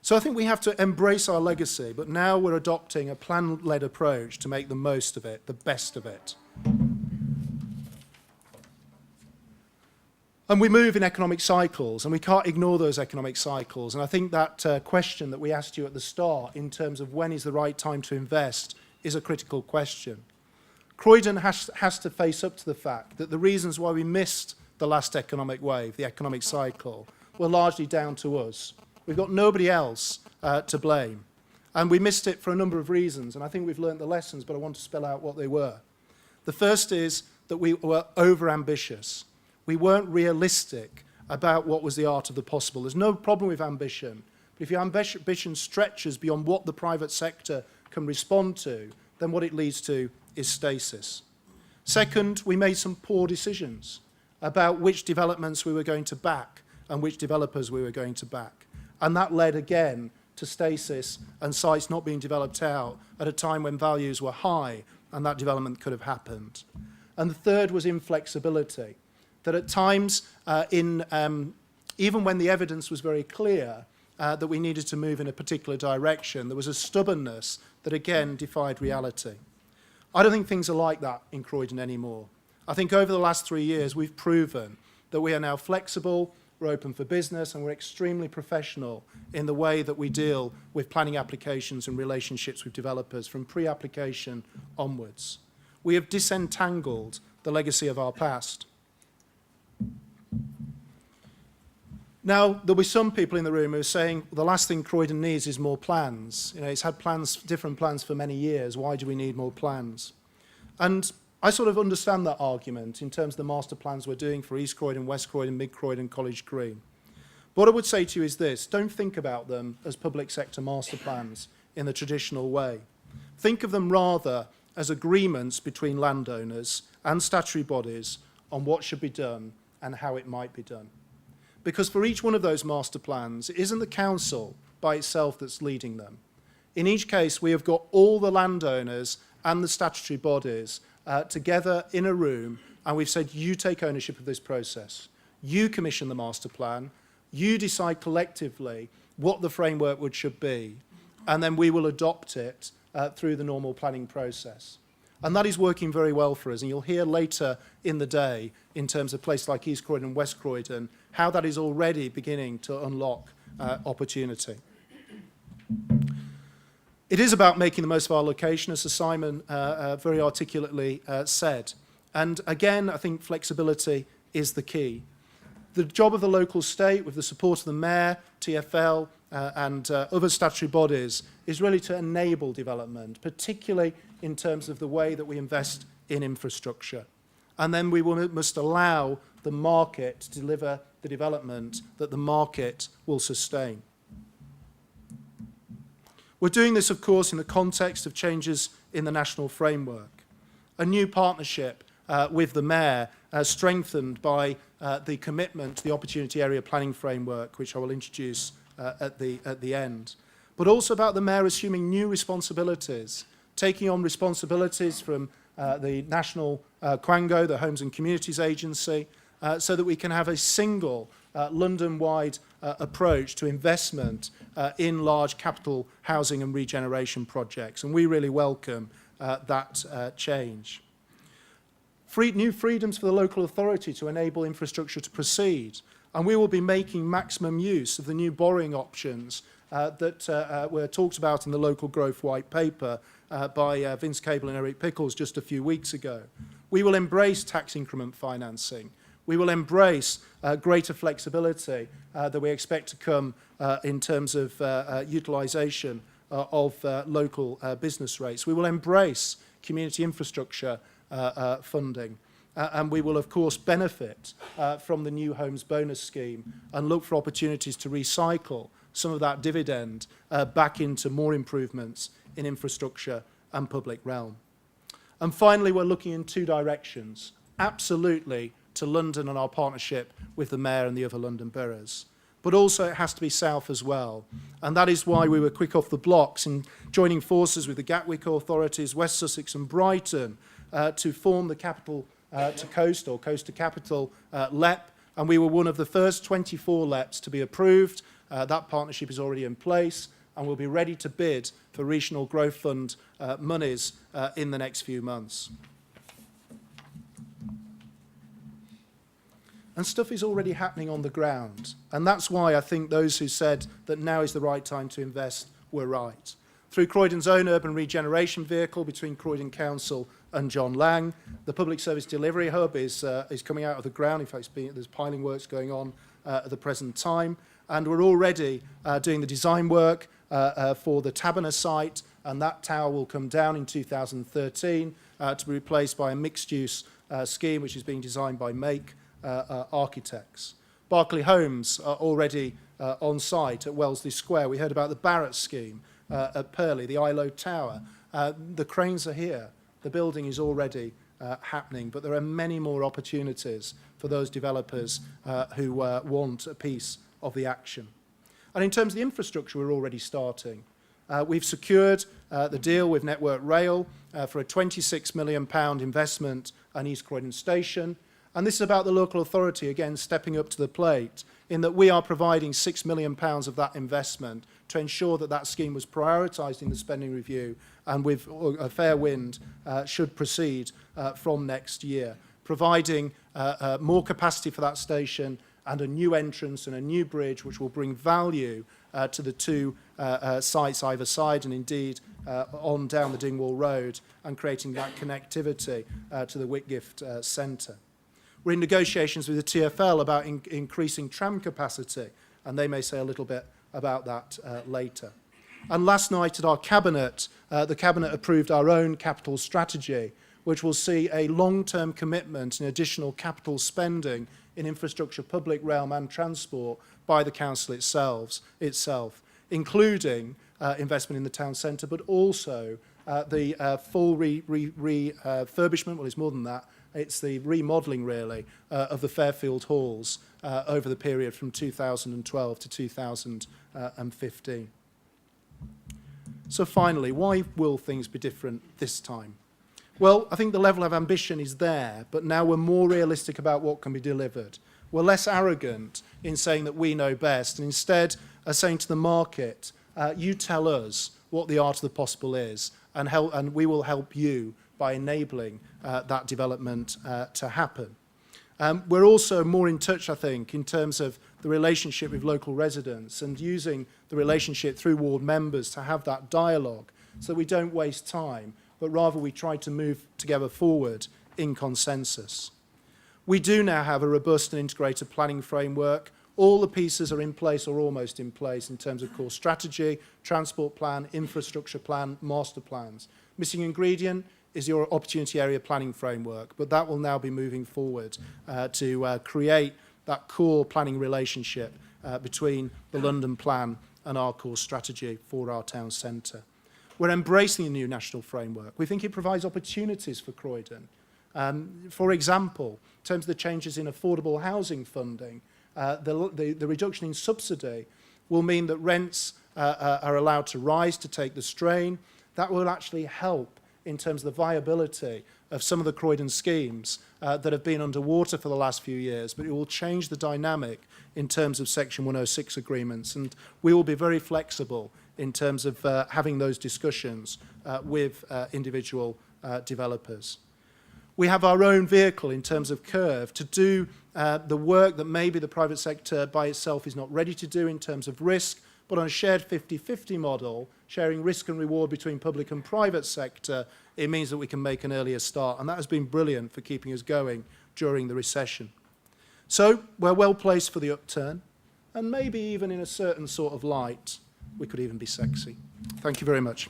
So I think we have to embrace our legacy, but now we're adopting a plan-led approach to make the most of it, the best of it. And we move in economic cycles, and we can't ignore those economic cycles. And I think that question that we asked you at the start in terms of when is the right time to invest is a critical question. Croydon has to face up to the fact that the reasons why we missed the last economic wave, the economic cycle, were largely down to us. We've got nobody else to blame. And we missed it for a number of reasons, and I think we've learned the lessons, but I want to spell out what they were. The first is that we were over-ambitious. We weren't realistic about what was the art of the possible. There's no problem with ambition, but if your ambition stretches beyond what the private sector can respond to, then what it leads to is stasis. Second, we made some poor decisions about which developments we were going to back and which developers we were going to back. And that led again to stasis and sites not being developed out at a time when values were high and that development could have happened. And the third was inflexibility, that at times, even when the evidence was very clear that we needed to move in a particular direction, there was a stubbornness that again defied reality. I don't think things are like that in Croydon anymore. I think over the last 3 years we've proven that we are now flexible, we're open for business, and we're extremely professional in the way that we deal with planning applications and relationships with developers from pre-application onwards. We have disentangled the legacy of our past. Now, there'll be some people in the room who are saying the last thing Croydon needs is more plans. You know, it's had plans, different plans for many years. Why do we need more plans? And I sort of understand that argument in terms of the master plans we're doing for East Croydon, West Croydon, Mid Croydon, College Green. But what I would say to you is this: don't think about them as public sector master plans in the traditional way. Think of them rather as agreements between landowners and statutory bodies on what should be done and how it might be done. Because for each one of those master plans, it isn't the council by itself that's leading them. In each case, we have got all the landowners and the statutory bodies together in a room, and we've said, you take ownership of this process. You commission the master plan, you decide collectively what the framework should be, and then we will adopt it through the normal planning process. And that is working very well for us, and you'll hear later in the day, in terms of places like East Croydon and West Croydon, how that is already beginning to unlock opportunity. It is about making the most of our location, as Sir Simon very articulately said. And again, I think flexibility is the key. The job of the local state, with the support of the Mayor, TfL, and other statutory bodies, is really to enable development, particularly in terms of the way that we invest in infrastructure. And then we must allow the market to deliver the development that the market will sustain. We're doing this, of course, in the context of changes in the national framework. A new partnership with the Mayor, strengthened by the commitment to the Opportunity Area Planning Framework, which I will introduce at the end. But also about the Mayor assuming new responsibilities, taking on responsibilities from the National Quango, the Homes and Communities Agency, so that we can have a single London-wide approach to investment in large capital housing and regeneration projects. And we really welcome that change. New freedoms for the local authority to enable infrastructure to proceed. And we will be making maximum use of the new borrowing options that were talked about in the Local Growth White Paper by Vince Cable and Eric Pickles just a few weeks ago. We will embrace tax increment financing. We will embrace greater flexibility that we expect to come in terms of utilisation of local business rates. We will embrace community infrastructure funding. And we will, of course, benefit from the New Homes Bonus Scheme and look for opportunities to recycle some of that dividend back into more improvements in infrastructure and public realm. And finally, we're looking in two directions. Absolutely to London and our partnership with the Mayor and the other London boroughs. But also it has to be south as well. And that is why we were quick off the blocks in joining forces with the Gatwick authorities, West Sussex and Brighton to form the Capital to Coast or Coast to Capital LEP and we were one of the first 24 LEPs to be approved. That partnership is already in place, and we'll be ready to bid for Regional Growth Fund monies in the next few months. And stuff is already happening on the ground, and that's why I think those who said that now is the right time to invest were right. Through Croydon's own urban regeneration vehicle between Croydon Council and John Lang, the Public Service Delivery Hub is coming out of the ground. In fact, there's piling works going on at the present time. And we're already doing the design work for the Taberner site, and that tower will come down in 2013 to be replaced by a mixed-use scheme which is being designed by Make Architects. Berkeley Homes are already on site at Wellesley Square. We heard about the Barrett scheme at Purley, the ILO Tower. The cranes are here. The building is already happening, but there are many more opportunities for those developers who want a piece of the action. And in terms of the infrastructure, we're already starting. We've secured the deal with Network Rail for a £26 million investment on East Croydon Station. And this is about the local authority, again, stepping up to the plate, in that we are providing £6 million of that investment to ensure that that scheme was prioritised in the spending review and with a fair wind should proceed from next year, providing more capacity for that station and a new entrance and a new bridge which will bring value to the two sites either side and indeed on down the Dingwall Road and creating that connectivity to the Whitgift Centre. We're in negotiations with the TfL about increasing tram capacity, and they may say a little bit about that later. And last night at our Cabinet, the Cabinet approved our own capital strategy, which will see a long-term commitment in additional capital spending in infrastructure, public realm and transport by the Council itself, including investment in the town centre, but also the full refurbishment, well, it's more than that, it's the remodelling, really, of the Fairfield halls over the period from 2012 to 2015. So finally, why will things be different this time? Well, I think the level of ambition is there, but now we're more realistic about what can be delivered. We're less arrogant in saying that we know best, and instead are saying to the market, you tell us what the art of the possible is, and we will help you by enabling that development to happen. We're also more in touch, I think, in terms of the relationship with local residents and using the relationship through ward members to have that dialogue so that we don't waste time, but rather we try to move together forward in consensus. We do now have a robust and integrated planning framework. All the pieces are in place or almost in place in terms of core strategy, transport plan, infrastructure plan, master plans. Missing ingredient is your opportunity area planning framework, but that will now be moving forward to create that core planning relationship between the London plan and our core strategy for our town centre. We're embracing a new national framework. We think it provides opportunities for Croydon. For example, in terms of the changes in affordable housing funding, the reduction in subsidy will mean that rents are allowed to rise to take the strain. That will actually help in terms of the viability of some of the Croydon schemes that have been underwater for the last few years, but it will change the dynamic in terms of Section 106 agreements, and we will be very flexible in terms of having those discussions with individual developers. We have our own vehicle in terms of Curve to do the work that maybe the private sector by itself is not ready to do in terms of risk, but on a shared 50-50 model, sharing risk and reward between public and private sector, it means that we can make an earlier start. And that has been brilliant for keeping us going during the recession. So we're well placed for the upturn, and maybe even in a certain sort of light, we could even be sexy. Thank you very much.